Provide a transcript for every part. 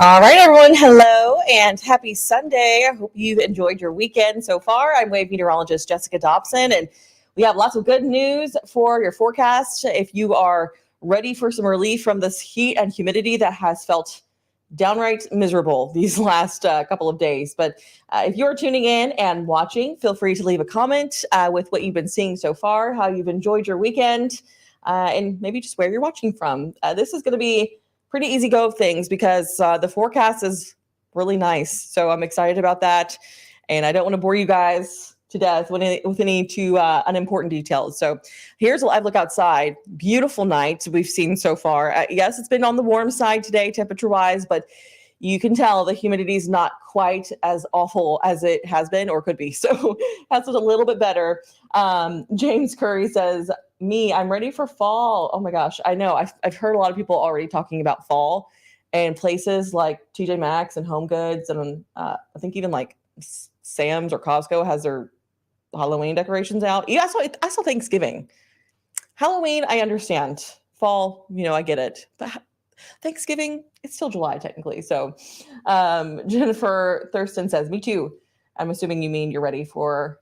All right, everyone. Hello and happy Sunday. I hope you've enjoyed your weekend so far. I'm wave meteorologist Jessica Dobson, and we have lots of good news for your forecast. If you are ready for some relief from this heat and humidity that has felt downright miserable these last couple of days. But if you're tuning in and watching, feel free to leave a comment with what you've been seeing so far, how you've enjoyed your weekend, and maybe just where you're watching from. This is going to be pretty easy go of things because the forecast is really nice. So I'm excited about that. And I don't want to bore you guys to death with any too unimportant details. So here's a live look outside. Beautiful night we've seen so far. Yes, it's been on the warm side today, temperature-wise, but you can tell the humidity is not quite as awful as it has been or could be. So that's a little bit better. James Curry says, I'm ready for fall. Oh my gosh, I know. I've heard a lot of people already talking about fall, and places like TJ Maxx and Home Goods, and I think even like Sam's or Costco has their Halloween decorations out. Yeah, I saw Thanksgiving. Halloween, I understand. Fall, I get it. But Thanksgiving, it's still July technically. So Jennifer Thurston says, me too. I'm assuming you mean you're ready for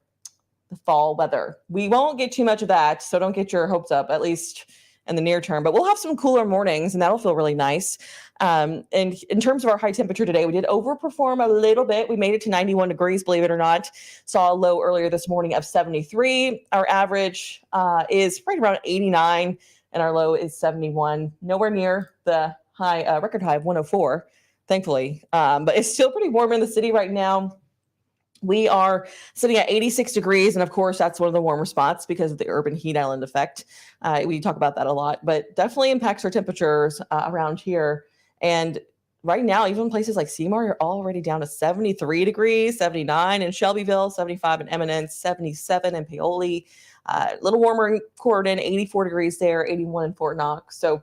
the fall weather. We won't get too much of that, so don't get your hopes up, at least in the near term. But we'll have some cooler mornings, and that'll feel really nice. And in terms of our high temperature today, we did overperform a little bit. We made it to 91 degrees, believe it or not. Saw a low earlier this morning of 73. Our average is right around 89, and our low is 71. Nowhere near the high record high of 104, thankfully. But it's still pretty warm in the city right now. We are sitting at 86 degrees, and of course, that's one of the warmer spots because of the urban heat island effect. We talk about that a lot, but definitely impacts our temperatures around here. And right now, even places like Seymour are already down to 73 degrees, 79 in Shelbyville, 75 in Eminence, 77 in Paoli. A little warmer in Corydon, 84 degrees there, 81 in Fort Knox. So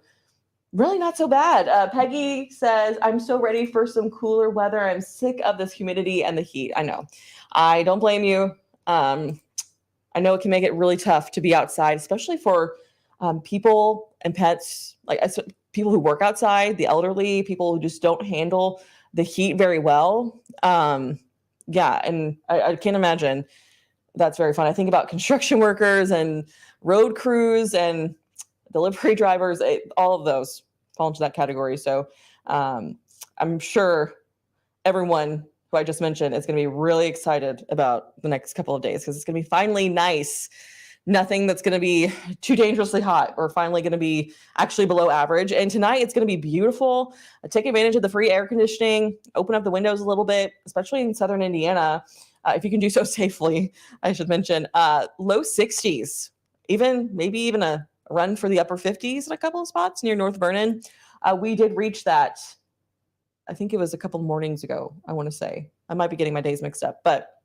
really not so bad. Peggy says, I'm so ready for some cooler weather. I'm sick of this humidity and the heat. I know. I don't blame you. I know it can make it really tough to be outside, especially for people and pets, like people who work outside, the elderly, people who just don't handle the heat very well. Yeah, and I can't imagine that's very fun. I think about construction workers and road crews and delivery drivers, all of those fall into that category. So I'm sure everyone who I just mentioned is going to be really excited about the next couple of days because it's going to be finally nice. Nothing that's going to be too dangerously hot or finally going to be actually below average. And tonight it's going to be beautiful. Take advantage of the free air conditioning, open up the windows a little bit, especially in southern Indiana, if you can do so safely, I should mention. Low 60s, maybe even a run for the upper 50s in a couple of spots near North Vernon. We did reach that. I think it was a couple of mornings ago, I want to say. I might be getting my days mixed up, but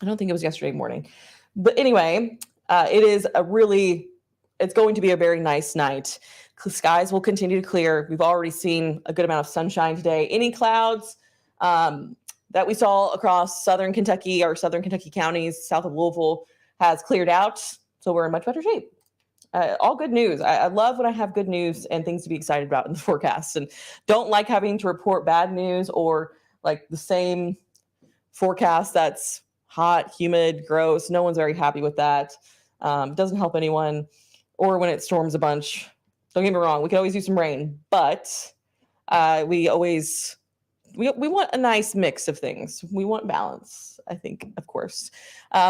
I don't think it was yesterday morning. But anyway, it's going to be a very nice night. Skies will continue to clear. We've already seen a good amount of sunshine today. Any clouds that we saw across southern Kentucky or southern Kentucky counties, south of Louisville, has cleared out. So we're in much better shape. All good news. I love when I have good news and things to be excited about in the forecast, and don't like having to report bad news or like the same forecast that's hot, humid, gross. No one's very happy with that. Doesn't help anyone. Or when it storms a bunch. Don't get me wrong. We could always use some rain, but we want a nice mix of things. We want balance, I think, of course.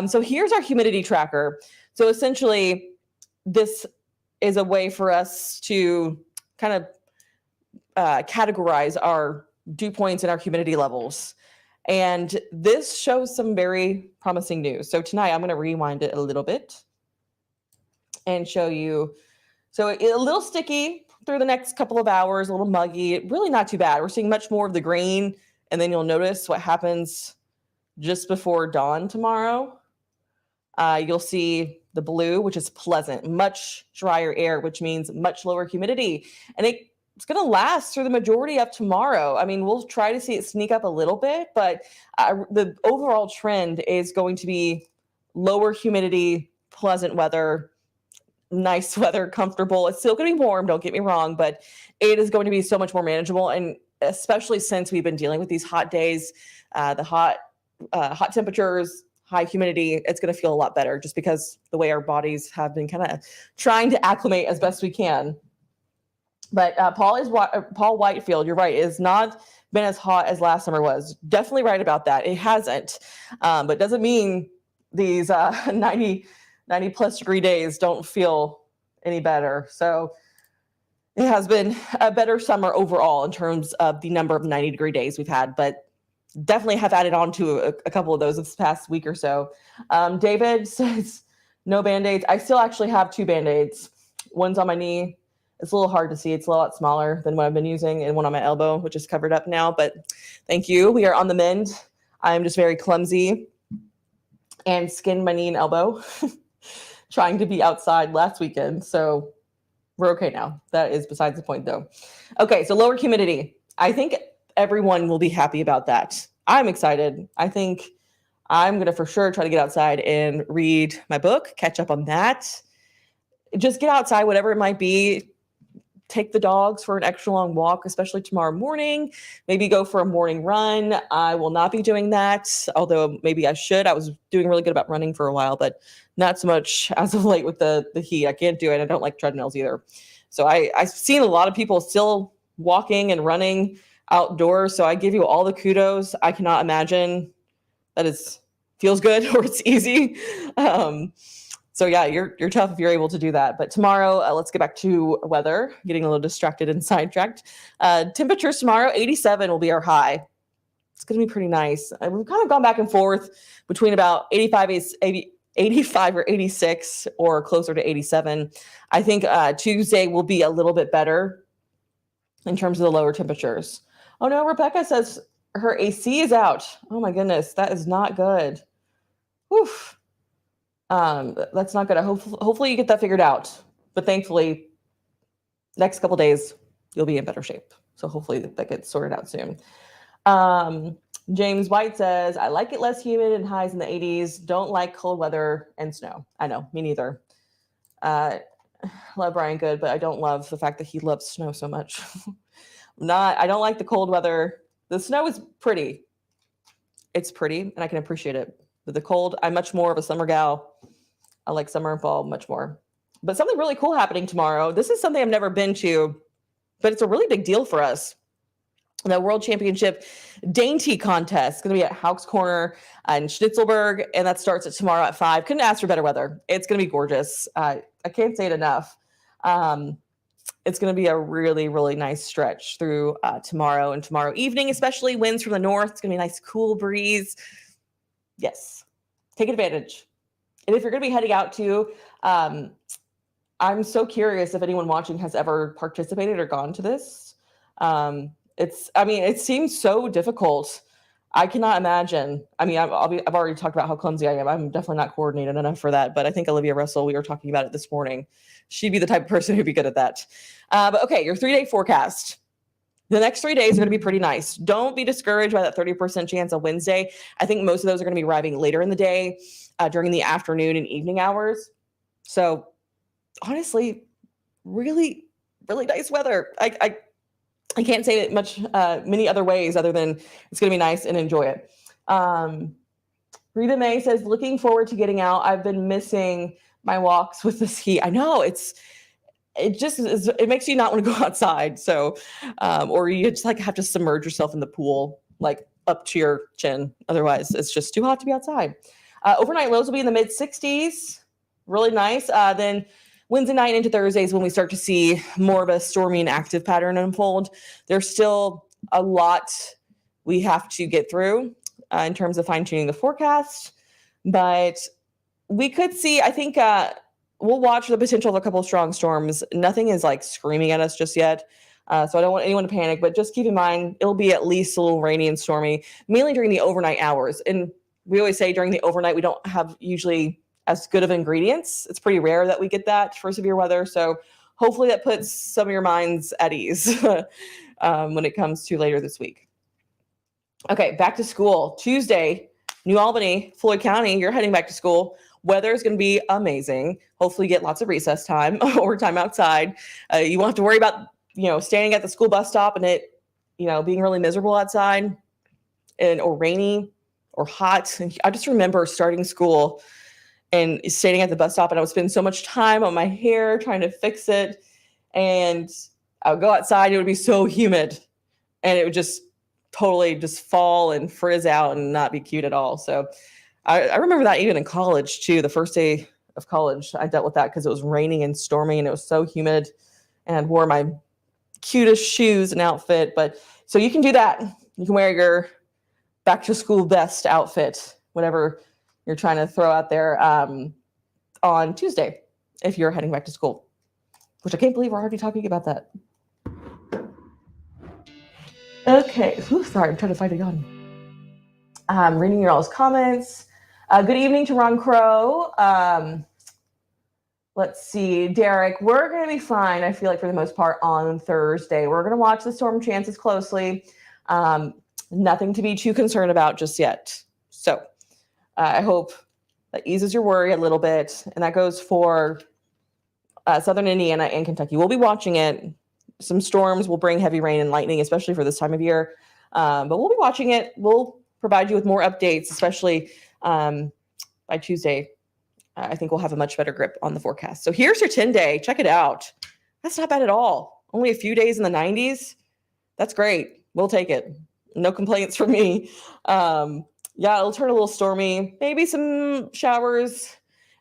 So here's our humidity tracker. So essentially, this is a way for us to kind of categorize our dew points and our humidity levels. And this shows some very promising news. So tonight I'm going to rewind it a little bit and show you. So a little sticky through the next couple of hours, a little muggy, really not too bad. We're seeing much more of the green, and then you'll notice what happens just before dawn tomorrow. You'll see the blue, which is pleasant, much drier air, which means much lower humidity. And it's going to last through the majority of tomorrow. I mean, we'll try to see it sneak up a little bit, but the overall trend is going to be lower humidity, pleasant weather, nice weather, comfortable. It's still going to be warm, don't get me wrong, but it is going to be so much more manageable. And especially since we've been dealing with these hot days, the hot temperatures, high humidity, it's going to feel a lot better just because the way our bodies have been kind of trying to acclimate as best we can. But Paul Whitefield, you're right, it has not been as hot as last summer was. Definitely right about that. It hasn't, but doesn't mean these 90 plus degree days don't feel any better. So it has been a better summer overall in terms of the number of 90-degree days we've had, but definitely have added on to a couple of those this past week or so. David says, no Band-Aids. I still actually have 2 Band-Aids. One's on my knee. It's a little hard to see. It's a lot smaller than what I've been using, and one on my elbow, which is covered up now, but thank you. We are on the mend. I'm just very clumsy and skinned my knee and elbow trying to be outside last weekend. So we're okay now. That is besides the point though. Okay, so lower humidity. I think everyone will be happy about that. I'm excited. I think I'm going to for sure try to get outside and read my book, catch up on that. Just get outside, whatever it might be. Take the dogs for an extra long walk, especially tomorrow morning. Maybe go for a morning run. I will not be doing that, although maybe I should. I was doing really good about running for a while, but not so much as of late with the heat. I can't do it. I don't like treadmills either. So I've seen a lot of people still walking and running outdoors. So I give you all the kudos. I cannot imagine that feels good or it's easy. So yeah, you're tough if you're able to do that. But tomorrow, let's get back to weather. Getting a little distracted and sidetracked. Temperatures tomorrow, 87 will be our high. It's going to be pretty nice. We've kind of gone back and forth between about 85 or 86 or closer to 87. I think Tuesday will be a little bit better in terms of the lower temperatures. Oh no, Rebecca says her AC is out. Oh my goodness, that is not good. Oof. That's not good. Hopefully you get that figured out. But thankfully, next couple days, you'll be in better shape. So hopefully that gets sorted out soon. James White says, I like it less humid and highs in the 80s. Don't like cold weather and snow. I know, me neither. Love Brian Good, but I don't love the fact that he loves snow so much. I don't like the cold weather. The snow is pretty. It's pretty, and I can appreciate it. But the cold, I'm much more of a summer gal. I like summer and fall much more. But something really cool happening tomorrow. This is something I've never been to, but it's a really big deal for us. The World Championship Dainty Contest is going to be at Hauck's Corner in Schnitzelberg, and that starts tomorrow at 5. Couldn't ask for better weather. It's going to be gorgeous. I can't say it enough. It's going to be a really, really nice stretch through tomorrow and tomorrow evening, especially winds from the north. It's going to be a nice cool breeze. Yes, take advantage. And if you're going to be heading out to, I'm so curious if anyone watching has ever participated or gone to this. It seems so difficult. I cannot imagine. I mean, I've already talked about how clumsy I am. I'm definitely not coordinated enough for that. But I think Olivia Russell, we were talking about it this morning. She'd be the type of person who'd be good at that. But okay, your 3-day forecast. The next 3 days are going to be pretty nice. Don't be discouraged by that 30% chance on Wednesday. I think most of those are going to be arriving later in the day, during the afternoon and evening hours. So honestly, really, really nice weather. I can't say it many other ways other than it's going to be nice and enjoy it. Rita May says, looking forward to getting out. I've been missing my walks with this heat. I know it makes you not want to go outside. So, or you just have to submerge yourself in the pool, up to your chin. Otherwise it's just too hot to be outside. Overnight lows will be in the mid 60s. Really nice. Then Wednesday night into Thursdays when we start to see more of a stormy and active pattern unfold. There's still a lot we have to get through. in terms of fine-tuning the forecast, but we could see, I think we'll watch the potential of a couple of strong storms. Nothing is like screaming at us just yet. So I don't want anyone to panic, but just keep in mind, it'll be at least a little rainy and stormy, mainly during the overnight hours. And we always say during the overnight, we don't have usually as good of ingredients. It's pretty rare that we get that for severe weather. So hopefully that puts some of your minds at ease when it comes to later this week. Okay, back to school. Tuesday, New Albany, Floyd County, you're heading back to school. Weather is going to be amazing. Hopefully you get lots of recess time or time outside. You won't have to worry about, standing at the school bus stop and it, being really miserable outside or rainy or hot. And I just remember starting school and standing at the bus stop and I would spend so much time on my hair trying to fix it. And I would go outside and it would be so humid and it would just totally just fall and frizz out and not be cute at all. So I remember that even in college too. The first day of college, I dealt with that because it was raining and stormy and it was so humid and wore my cutest shoes and outfit. But so you can do that. You can wear your back to school best outfit, whatever you're trying to throw out there on Tuesday if you're heading back to school, which I can't believe we're already talking about that. Okay. Ooh, sorry, I'm trying to find a yawn. Reading your all's comments. Good evening to Ron Crow. Let's see, Derek, we're going to be fine, I feel like, for the most part on Thursday. We're going to watch the storm chances closely. Nothing to be too concerned about just yet. So I hope that eases your worry a little bit. And that goes for Southern Indiana and Kentucky. We'll be watching it. Some storms will bring heavy rain and lightning, especially for this time of year. But we'll be watching it. We'll provide you with more updates, especially by Tuesday. I think we'll have a much better grip on the forecast. So here's your 10-day. Check it out. That's not bad at all. Only a few days in the 90s. That's great. We'll take it. No complaints from me. Yeah, it'll turn a little stormy. Maybe some showers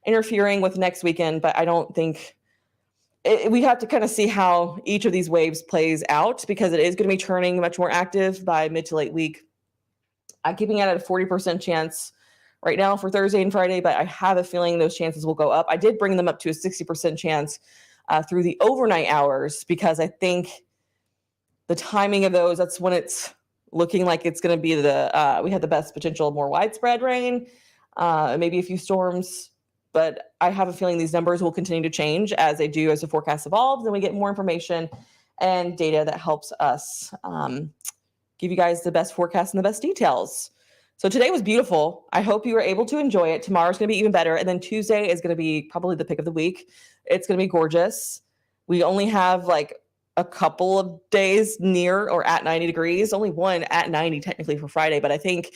interfering with next weekend, but I don't think we have to kind of see how each of these waves plays out because it is going to be turning much more active by mid to late week. I'm keeping it at a 40% chance right now for Thursday and Friday, but I have a feeling those chances will go up. I did bring them up to a 60% chance through the overnight hours because I think the timing of those, that's when it's looking like it's going to be we have the best potential, more widespread rain, maybe a few storms, but I have a feeling these numbers will continue to change as they do as the forecast evolves and we get more information and data that helps us give you guys the best forecast and the best details. So today was beautiful. I hope you were able to enjoy it. Tomorrow's going to be even better. And then Tuesday is going to be probably the pick of the week. It's going to be gorgeous. We only have like a couple of days near or at 90 degrees, only one at 90 technically for Friday, but I think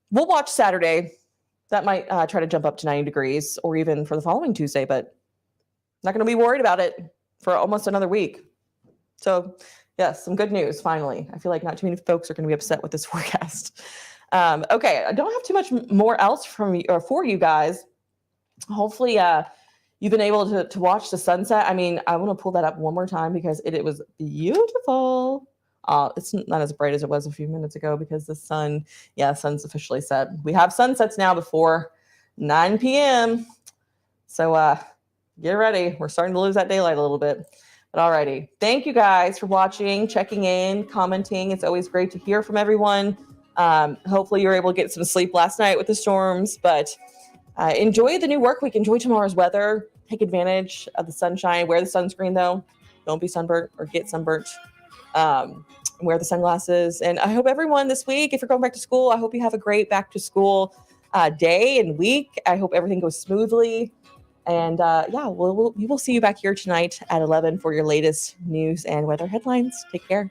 we'll watch Saturday. That might try to jump up to 90 degrees or even for the following Tuesday, but not going to be worried about it for almost another week. So yes, some good news finally. I feel like not too many folks are going to be upset with this forecast. Okay, I don't have too much more else from you or for you guys. Hopefully you've been able to watch the sunset. I mean, I want to pull that up one more time because it was beautiful. It's not as bright as it was a few minutes ago because the sun's officially set. We have sunsets now before 9 p.m. So get ready. We're starting to lose that daylight a little bit. But alrighty. Thank you guys for watching, checking in, commenting. It's always great to hear from everyone. Hopefully you were able to get some sleep last night with the storms, but enjoy the new work week. Enjoy tomorrow's weather. Take advantage of the sunshine. Wear the sunscreen though. Don't be sunburnt or get sunburnt. Wear the sunglasses. And I hope everyone this week, if you're going back to school, I hope you have a great back to school day and week. I hope everything goes smoothly. And we will see you back here tonight at 11 for your latest news and weather headlines. Take care.